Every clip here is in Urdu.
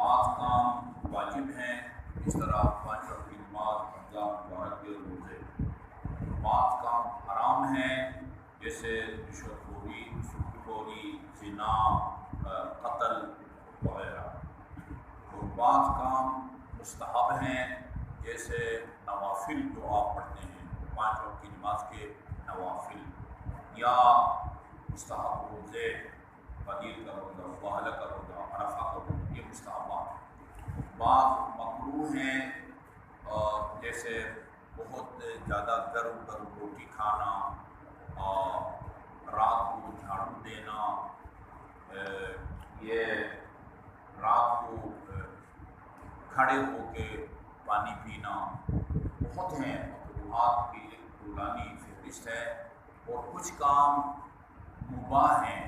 بعض کام واجب ہیں، اس طرح 5 وقت کی نماز، رمضان مبارک کے روزے۔ بعض کام حرام ہیں جیسے رشوت خوری، سود خوری، زنا، قتل وغیرہ۔ اور بعض کام مستحب ہیں جیسے نوافل جو آپ پڑھتے ہیں، 5 وقت کی نماز کے نوافل، یا مستحب روزے، قدیر کا روزہ، فضل کا روزہ، عرفہ کا روزہ، یہ مستحبات۔ بعض مکروہ ہیں جیسے بہت زیادہ گرم گرم روٹی کھانا، رات کو جھاڑو دینا، یہ رات کو کھڑے ہو کے پانی پینا، بہت ہیں مکروہات کی ایک طولانی فہرست ہے۔ اور کچھ کام مباح ہیں،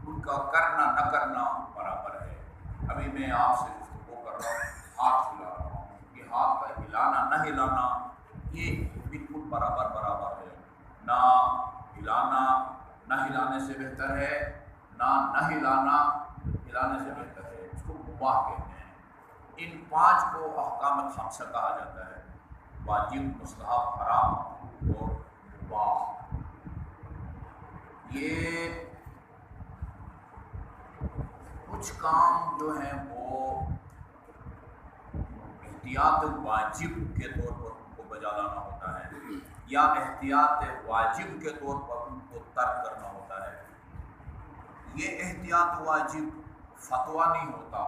ان کا کرنا نہ کرنا برابر ہے۔ ابھی میں آپ سے گفتگو کر رہا ہوں، ہاتھ ہلا رہا ہوں، یہ ہاتھ کا ہلانا نہ ہلانا یہ بالکل برابر ہے۔ نہ ہلانا نہ ہلانے سے بہتر ہے، نہ ہلانا ہلانے سے بہتر ہے، اس کو مباح کہتے ہیں۔ ان 5 کو احکام خمسہ کہا جاتا ہے: واجب، مستحب، حرام اور مباح۔ یہ کچھ کام جو ہیں وہ احتیاط واجب کے طور پر ان کو بجا لانا ہوتا ہے، یا احتیاط واجب کے طور پر ان کو ترک کرنا ہوتا ہے۔ یہ احتیاط واجب فتویٰ نہیں ہوتا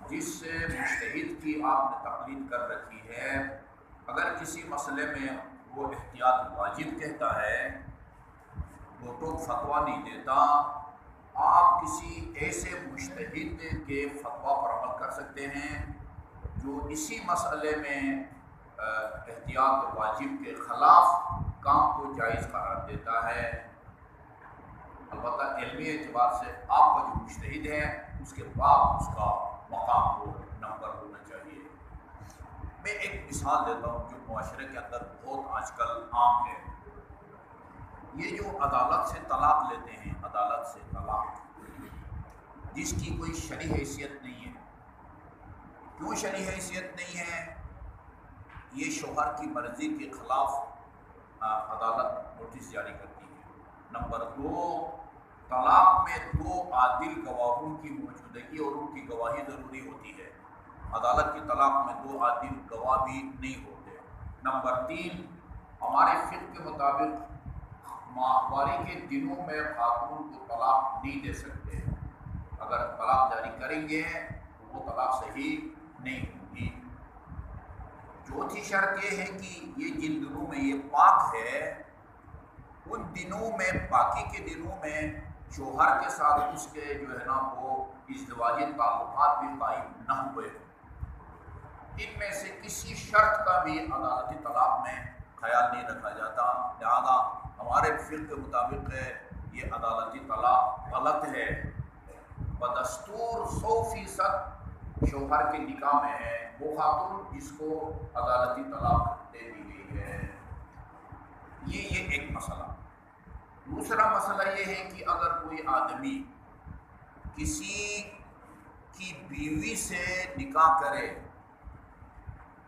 جس سے مجتہد کی آپ نے تقلید کر رکھی ہے۔ اگر کسی مسئلے میں وہ احتیاط واجب کہتا ہے وہ تو فتویٰ نہیں دیتا، آپ کسی ایسے مجتہد کے فتویٰ پر عمل کر سکتے ہیں جو اسی مسئلے میں احتیاط واجب کے خلاف کام کو جائز قرار دیتا ہے۔ البتہ علمی اعتبار سے آپ کا جو مجتہد ہے اس کے بعد اس کا مقام کو نمبر ہونا چاہیے۔ میں ایک مثال دیتا ہوں جو معاشرے کے اندر بہت آج کل عام ہے۔ یہ جو عدالت سے طلاق لیتے ہیں، عدالت سے طلاق، جس کی کوئی شرعی حیثیت نہیں ہے۔ کیوں شرعی حیثیت نہیں ہے؟ یہ شوہر کی مرضی کے خلاف عدالت نوٹس جاری کرتی ہے۔ نمبر 2، طلاق میں 2 عادل گواہوں کی موجودگی اور ان کی گواہی ضروری ہوتی ہے۔ عدالت کی طلاق میں 2 عادل گواہ بھی نہیں ہوتے۔ نمبر 3، ہمارے فقہ کے مطابق ماہواری کے دنوں میں خاتون کو طلاق نہیں دے سکتے۔ اگر طلاق جاری کریں گے تو وہ طلاق صحیح نہیں ہوگی۔ چوتھی شرط یہ ہے کہ یہ جن دنوں میں یہ پاک ہے ان دنوں میں، پاکی کے دنوں میں شوہر کے ساتھ اس کے جو ہے نا وہ ازدواجی تعلقات بھی قائم نہ ہوئے۔ ان میں سے کسی شرط کا بھی عدالتی طلاق میں خیال نہیں رکھا جاتا، لہذا ہمارے فقہ کے مطابق یہ عدالتی طلاق غلط ہے۔ بدستور 100% شوہر کے نکاح میں ہے وہ خاتون جس کو عدالتی طلاق دے دی گئی ہے۔ یہ ایک مسئلہ۔ دوسرا مسئلہ یہ ہے کہ اگر کوئی آدمی کسی کی بیوی سے نکاح کرے،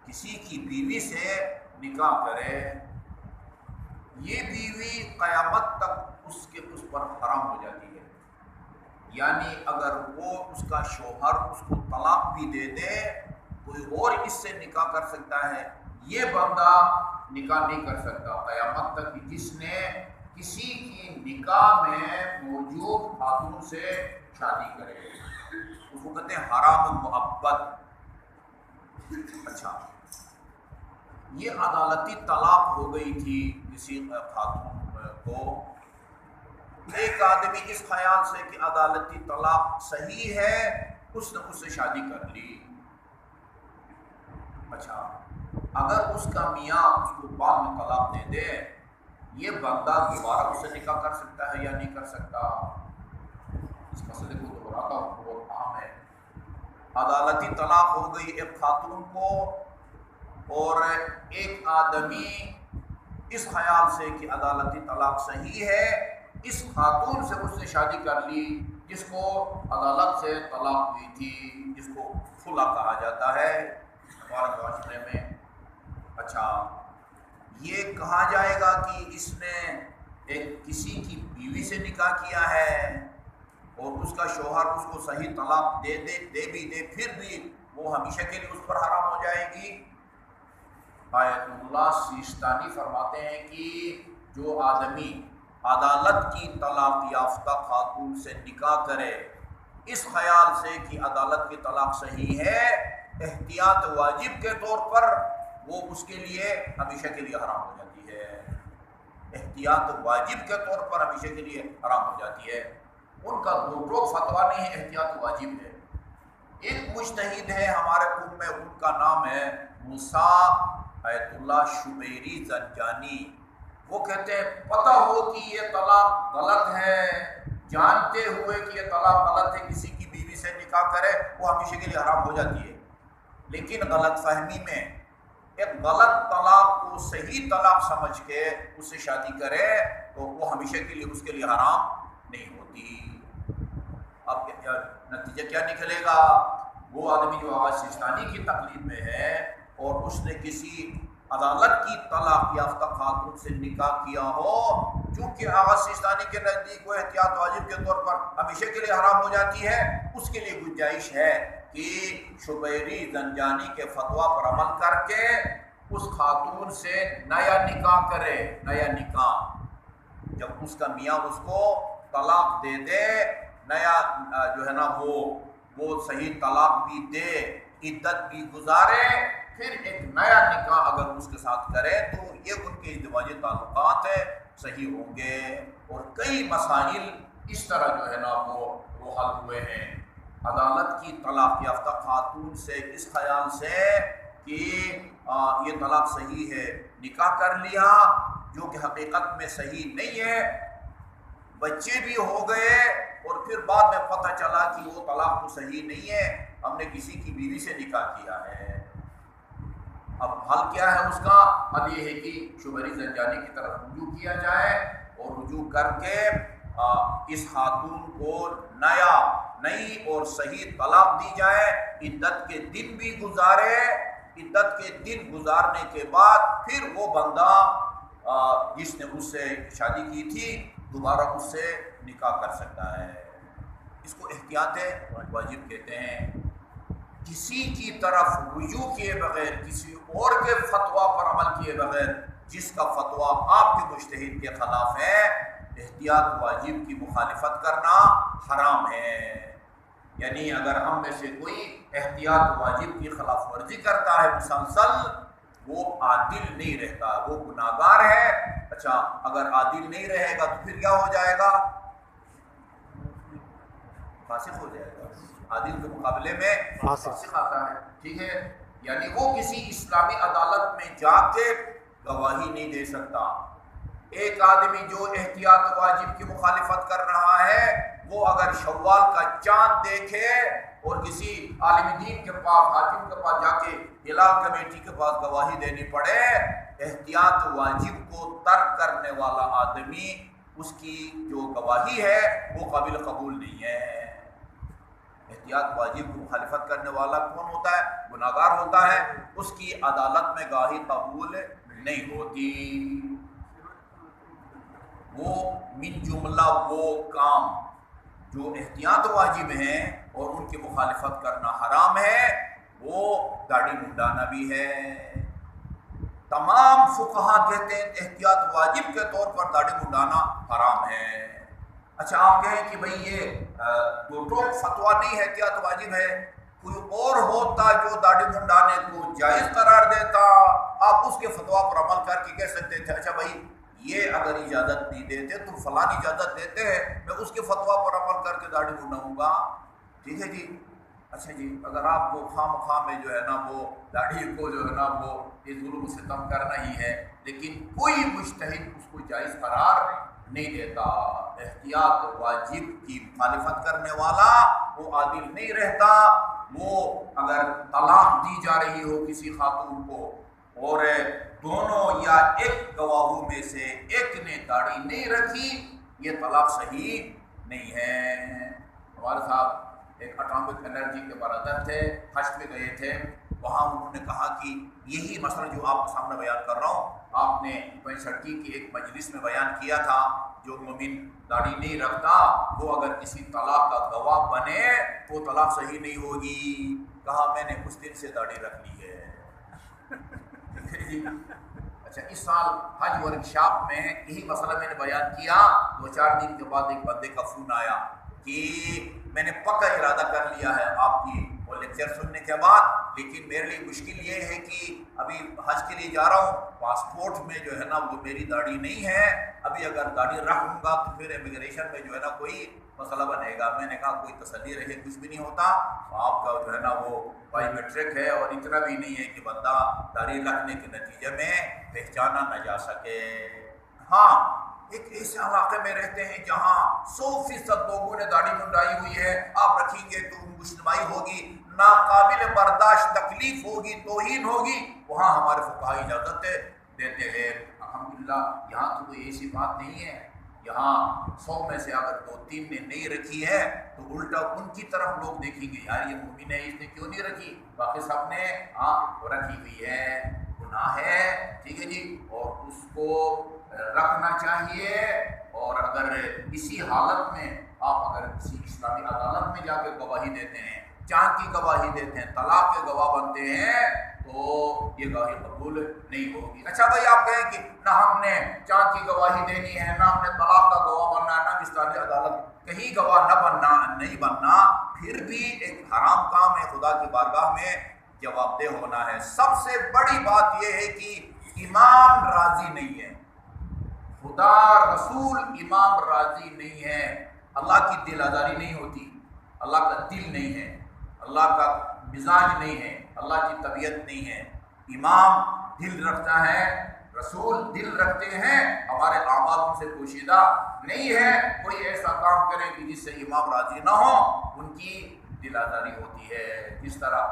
کسی کی بیوی سے نکاح کرے، یہ بیوی قیامت تک اس پر حرام ہو جاتی ہے۔ یعنی اگر وہ اس کا شوہر اس کو طلاق بھی دے دے، کوئی اور اس سے نکاح کر سکتا ہے، یہ بندہ نکاح نہیں کر سکتا قیامت تک کہ جس نے کسی کی نکاح میں موجود خاتون سے شادی کرے۔ اس کو کہتے ہیں حرام مؤبد۔ اچھا، یہ عدالتی طلاق ہو گئی تھی کسی خاتون کو۔ ایک آدمی اس خیال سے کہ عدالتی طلاق صحیح ہے اس نے اس سے شادی کر لی۔ اچھا، اگر اس کا میاں اس کو بعد میں طلاق دے دے، یہ بندہ دوبارہ اس سے نکاح کر سکتا ہے یا نہیں کر سکتا؟ اس مسئلے کو دہراتا ہوں، بہت اہم ہے۔ عدالتی طلاق ہو گئی ایک خاتون کو، اور ایک آدمی اس خیال سے کہ عدالتی طلاق صحیح ہے اس خاتون سے اس نے شادی کر لی جس کو عدالت سے طلاق ہوئی تھی، جس کو خلا کہا جاتا ہے ہمارے معاشرے میں، اچھا یہ کہا جائے گا کہ اس نے ایک کسی کی بیوی سے نکاح کیا ہے اور اس کا شوہر اس کو صحیح طلاق دے بھی دے، پھر بھی وہ ہمیشہ کے لیے اس پر حرام ہو جائے گی؟ آیت اللہ سیستانی فرماتے ہیں کہ جو آدمی عدالت کی طلاق یافتہ خاتون سے نکاح کرے اس خیال سے کہ عدالت کی طلاق صحیح ہے، احتیاط واجب کے طور پر وہ اس کے لیے ہمیشہ کے لیے حرام ہو جاتی ہے، احتیاط واجب کے طور پر ہمیشہ کے لیے حرام ہو جاتی ہے۔ ان کا دو ٹوک فتویٰ نہیں ہے، احتیاط واجب ہے۔ ایک مجتہد ہے ہمارے قوم میں، ان کا نام ہے موسیٰ آیت اللہ شبیری زنجانی، وہ کہتے ہیں پتہ ہو کہ یہ طلاق غلط ہے، جانتے ہوئے کہ یہ طلاق غلط ہے، کسی کی بیوی سے نکاح کرے وہ ہمیشہ کے لیے حرام ہو جاتی ہے، لیکن غلط فہمی میں ایک غلط طلاق کو صحیح طلاق سمجھ کے اس سے شادی کرے تو وہ ہمیشہ کے لیے اس کے لیے حرام نہیں ہوتی۔ اب نتیجہ کیا نکلے گا؟ وہ آدمی جو آغا سیستانی کی تقلید میں ہے اور اس نے کسی عدالت کی طلاق یافتہ خاتون سے نکاح کیا ہو، چونکہ آغا سیستانی کے نزدیک وہ احتیاط واجب کے طور پر ہمیشہ کے لیے حرام ہو جاتی ہے، اس کے لیے گنجائش ہے کہ شبیری زنجانی کے فتویٰ پر عمل کر کے اس خاتون سے نیا نکاح کرے، نیا نکاح، جب اس کا میاں اس کو طلاق دے دے، نیا جو ہے نا وہ صحیح طلاق بھی دے، عدت بھی گزارے، پھر ایک نیا نکاح اگر اس کے ساتھ کرے تو یہ ان کے ازدواجی تعلقات صحیح ہوں گے۔ اور کئی مسائل اس طرح جو ہے نا وہ حل ہوئے ہیں عدالت کی طلاق یافتہ خاتون سے، اس خیال سے کہ یہ طلاق صحیح ہے، نکاح کر لیا جو کہ حقیقت میں صحیح نہیں ہے، بچے بھی ہو گئے اور پھر بعد میں پتہ چلا کہ وہ طلاق تو صحیح نہیں ہے، ہم نے کسی کی بیوی سے نکاح کیا ہے۔ اب حل کیا ہے اس کا؟ حل یہ ہے کہ شبیری زنجانی کی طرف رجوع کیا جائے اور رجوع کر کے اس خاتون کو نئی اور صحیح طلاق دی جائے، عدت کے دن بھی گزارے، عدت کے دن گزارنے کے بعد پھر وہ بندہ جس نے اس سے شادی کی تھی دوبارہ اس سے نکاح کر سکتا ہے۔ اس کو احتیاط واجب کہتے ہیں۔ کسی کی طرف رجوع کیے بغیر، کسی اور کے فتویٰ پر عمل کیے بغیر، جس کا فتویٰ آپ کے مجتہد کے خلاف ہے، احتیاط واجب کی مخالفت کرنا حرام ہے۔ یعنی اگر ہم میں سے کوئی احتیاط واجب کی خلاف ورزی کرتا ہے مسلسل، وہ عادل نہیں رہتا، وہ گناہگار ہے۔ اچھا اگر عادل نہیں رہے گا تو پھر کیا ہو جائے گا؟ فاسق ہو جائے گا، عادل کے مقابلے میں فاسق آتا ہے، ٹھیک ہے؟ یعنی وہ کسی اسلامی عدالت میں جا کے گواہی نہیں دے سکتا۔ ایک آدمی جو احتیاط واجب کی مخالفت کر رہا ہے، وہ اگر شوال کا چاند دیکھے اور کسی عالم دین کے پاس، حاکم کے پاس جا کے علاقہ کمیٹی کے پاس گواہی دینی پڑے، احتیاط واجب کو ترک کرنے والا آدمی، اس کی جو گواہی ہے وہ قابل قبول نہیں ہے۔ احتیاط واجب کی مخالفت کرنے والا کون ہوتا ہے؟ گناہگار ہوتا ہے، اس کی عدالت میں گواہی قبول نہیں ہوتی۔ وہ من جملہ وہ کام جو احتیاط واجب ہیں اور ان کی مخالفت کرنا حرام ہے، وہ داڑھی منڈانا بھی ہے۔ تمام فقہا کہتے ہیں احتیاط واجب کے طور پر داڑھی منڈانا حرام ہے۔ اچھا آپ کہیں کہ بھئی یہ دو ٹوک فتویٰ نہیں ہے، احتیاط واجب ہے، کوئی اور ہوتا جو داڑھی منڈانے کو جائز قرار دیتا، آپ اس کے فتویٰ پر عمل کر کے کہہ سکتے تھے اچھا بھائی یہ اگر اجازت نہیں دیتے تو فلان اجازت دیتے ہیں، میں اس کے فتویٰ پر عمل کر کے داڑھی منڈاؤں گا، ٹھیک ہے جی۔ اچھا جی اگر آپ کو خام خواہ میں جو ہے نا وہ داڑھی کو جو ہے نا وہ یہ ظلم و ستم کرنا ہی ہے، لیکن کوئی مجتہد اس کو جائز قرار نہیں دیتا۔ احتیاط واجب کی مخالفت کرنے والا وہ عادل نہیں رہتا۔ وہ اگر طلاق دی جا رہی ہو کسی خاتون کو اور دونوں یا ایک گواہوں میں سے ایک نے داڑھی نہیں رکھی، یہ طلاق صحیح نہیں ہے۔ ہمارے صاحب ایک اٹامک انرجی کے برادر تھے، حج پہ گئے تھے، وہاں انہوں نے کہا کہ یہی مسئلہ جو آپ کے سامنے بیان کر رہا ہوں آپ نے 65 کی ایک مجلس میں بیان کیا تھا، جو مومن داڑھی نہیں رکھتا وہ اگر کسی طلاق کا گواہ بنے وہ طلاق صحیح نہیں ہوگی۔ کہا میں نے اس دن سے داڑھی رکھ لی ہے۔ اچھا، اس سال حج ورکشاپ میں یہی مسئلہ میں نے بیان کیا، 2-4 دن کے بعد ایک بندے کا فون آیا کہ میں نے پکا ارادہ کر لیا ہے آپ کی وہ لیکچر سننے کے بعد، لیکن میرے لیے مشکل یہ ہے کہ ابھی حج کے لیے جا رہا ہوں، پاسپورٹ میں جو ہے نا وہ میری داڑھی نہیں ہے، ابھی اگر داڑھی رکھ لوں گا تو پھر امیگریشن میں جو ہے نا کوئی مسئلہ بنے گا۔ میں نے کہا کوئی تسلی رہے، کچھ بھی نہیں ہوتا، آپ کا جو ہے نا وہ بائی میٹرک ہے اور اتنا بھی نہیں ہے کہ بندہ داڑھی رکھنے کے نتیجے میں پہچانا نہ جا سکے۔ ہاں، ایک ایسے علاقے میں رہتے ہیں جہاں 100% لوگوں نے داڑھی منڈائی ہوئی ہے، آپ رکھیں گے تو مجتمعی ہوگی، ناقابل برداشت تکلیف ہوگی، توہین ہوگی، وہاں ہمارے فقہاء اجازت دیتے ہیں۔ الحمدللہ یہاں تو کوئی ایسی بات نہیں ہے، یہاں 100 میں سے اگر 2-3 نے نہیں رکھی ہے تو الٹا ان کی طرف لوگ دیکھیں گے، یار یہ مومن ہے اس نے کیوں نہیں رکھی، باقی سب نے رکھی ہوئی ہے، گناہ ہے، ٹھیک ہے جی، اور اس کو رکھنا چاہیے۔ اور اگر اسی حالت میں آپ اگر کسی اسلامی عدالت میں جا کے گواہی دیتے ہیں، چاند کی گواہی دیتے ہیں، طلاق کے گواہ بنتے ہیں، تو یہ گواہی قبول نہیں ہوگی۔ اچھا بھائی آپ کہیں کہ نہ ہم نے چاند کی گواہی دینی ہے، نہ ہم نے طلاق کا گواہ بننا ہے، نہ اسلامی عدالت کہیں گواہ نہیں بننا، پھر بھی ایک حرام کام ہے، خدا کی بارگاہ میں جواب دہ ہونا ہے۔ سب سے بڑی بات یہ ہے کہ امام راضی نہیں ہے، خدا رسول امام راضی نہیں ہے، اللہ کی دل آزاری نہیں ہوتی، اللہ کا دل نہیں ہے، اللہ کا مزاج نہیں ہے، اللہ کی طبیعت نہیں ہے۔ امام دل رکھتا ہے، رسول دل رکھتے ہیں، ہمارے اعمال ان سے پوشیدہ نہیں ہے۔ کوئی ایسا کام کرے کہ جس سے امام راضی نہ ہو، ان کی دل آزاری ہوتی ہے۔ جس طرح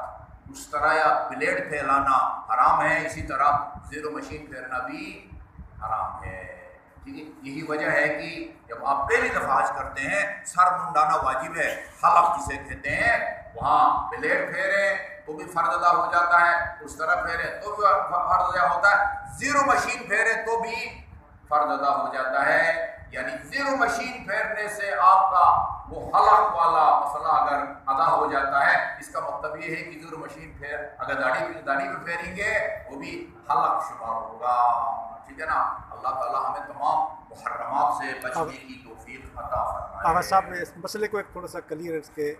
اس طرح یا بلیڈ پھیلانا حرام ہے، اسی طرح زیرو مشین پھیرنا بھی حرام ہے۔ یہی وجہ ہے کہ جب آپ پہلی دفعہ حج کرتے ہیں سر منڈانا واجب ہے، حلق جسے کہتے ہیں، وہاں بلیڈ پھیرے تو بھی فرض ادا ہو جاتا ہے، اس طرح پھیرے تو بھی فرض ادا ہوتا ہے، زیرو مشین پھیرے تو بھی فرض ادا ہو جاتا ہے۔ یعنی زیرو مشین پھیرنے سے آپ کا وہ حلق والا مسئلہ اگر ادا ہو جاتا ہے، اس کا مطلب یہ ہے کہ زیرو مشین پھیر اگر داڑھی پہ پھیریں گے وہ بھی حلق شمار ہوگا، ٹھیک ہے نا۔ اللہ تعالیٰ ہمیں تمام محرمات سے بچنے کی توفیق عطا فرمائے۔ آغا صاحب نے اس مسئلے کو ایک تھوڑا سا کلیئر اس کے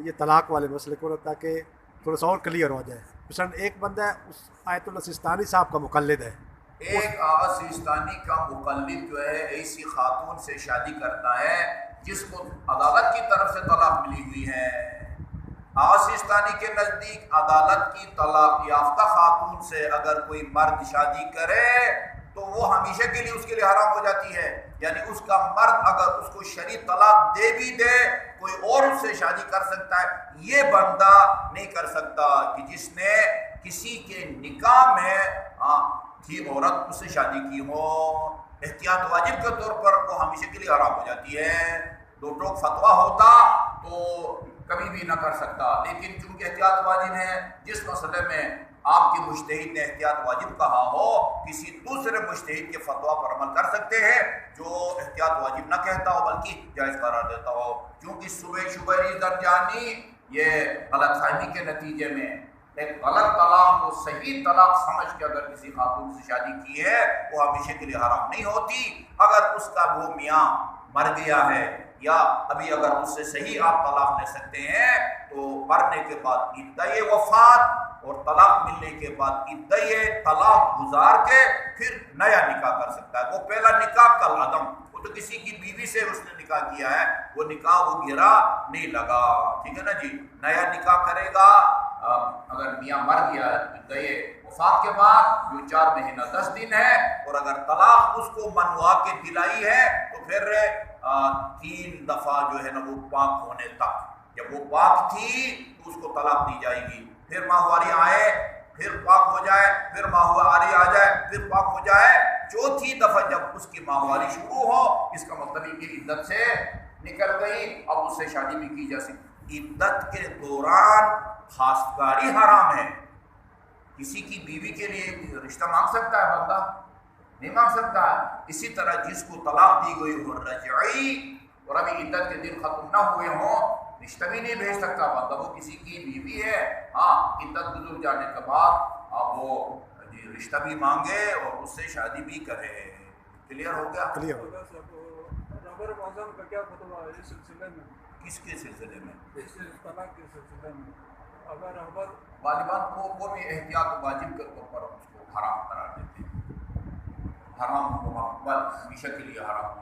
یہ طلاق والے مسئلے کو تاکہ تھوڑا سا اور کلیئر ہو جائے۔ مثلاً ایک بندہ اس آیت اللہ سیستانی صاحب کا مقلد ہے، ایک آغا سیستانی کا مقلد جو ہے ایسی خاتون سے شادی کرتا ہے جس کو عدالت کی طرف سے طلاق ملی ہوئی ہے۔ آغا سیستانی کے نزدیک عدالت کی طلاق یافتہ خاتون سے اگر کوئی مرد شادی کرے تو وہ ہمیشہ کے لیے اس کے لیے حرام ہو جاتی ہے۔ یعنی اس کا مرد اگر اس کو شرعی طلاق دے بھی دے، کوئی اور اس سے شادی کر سکتا ہے، یہ بندہ نہیں کر سکتا کہ جس نے کسی کے نکاح میں تھی عورت اس سے شادی کی ہو۔ احتیاط واجب کے طور پر وہ ہمیشہ کے لیے حرام ہو جاتی ہے۔ دو ٹوک فتویٰ ہوتا تو کبھی بھی نہ کر سکتا، لیکن چونکہ احتیاط واجب ہے، جس مسئلے میں آپ کے مجتہد نے احتیاط واجب کہا ہو، کسی دوسرے مجتہد کے فتویٰ پر عمل کر سکتے ہیں جو احتیاط واجب نہ کہتا ہو بلکہ جائز قرار دیتا ہو۔ کیونکہ شبیری درجانی یہ غلط فہمی کے نتیجے میں ایک غلط طلاق کو صحیح طلاق سمجھ کے اگر کسی خاتون سے شادی کی ہے وہ ہمیشہ کے لیے حرام نہیں ہوتی۔ اگر اس کا وہ میاں مر گیا ہے یا ابھی اگر اس سے صحیح آپ طلاق لے سکتے ہیں تو مرنے کے بعد ادعائے وفات اور طلاق ملنے کے بعد ادعائے طلاق گزار کے پھر نیا نکاح کر سکتا ہے۔ وہ پہلا نکاح کل عدم، وہ تو کسی کی بیوی سے اس نے نکاح کیا ہے، وہ نکاح وہ گرا نہیں لگا، ٹھیک ہے نا جی۔ نیا نکاح کرے گا اگر میاں مر گیا ادعائے وفات کے بعد جو 4 مہینہ 10 دن ہے، اور اگر طلاق اس کو منوا کے دلائی ہے تو پھر 3 دفعہ جو ہے نا وہ پاک ہونے تک، جب وہ پاک تھی تو اس کو طلاق دی جائے گی، پھر ماہواری آئے پھر پاک ہو جائے، پھر ماہواری آ جائے پھر پاک ہو جائے، 4تھی دفعہ جب اس کی ماہواری شروع ہو، اس کا مطلب ہے کہ عدت سے نکل گئی اب اس سے شادی بھی کی جا سکتی. عدت کے دوران خواستگاری حرام ہے. کسی کی بیوی کے لیے رشتہ مانگ سکتا ہے بندہ؟ نہیں مانگ سکتا ہے. اسی طرح جس کو طلاق دی گئی ہو رجعی اور ابھی عدت کے دن ختم نہ ہوئے ہوں رشتہ بھی نہیں بھیج سکتا بندہ. وہ کسی کی بیوی ہے، ہاں عدت گزر جانے کے بعد اب وہ رشتہ بھی مانگے اور اس سے شادی بھی کرے. کلیئر ہو گیا؟ کلیئر ہو گیا. رہبر معظم کا کیا فتویٰ ہے اس سلسلے میں؟ کس کے سلسلے میں؟ اس طلاق کے سلسلے میں. اگر رہبر غالباً وہ بھی احتیاط واجب کے طور پر اس کو حرام قرار دیتے ہیں. حرام کو مقبل ہمیشہ کے لیے حرام.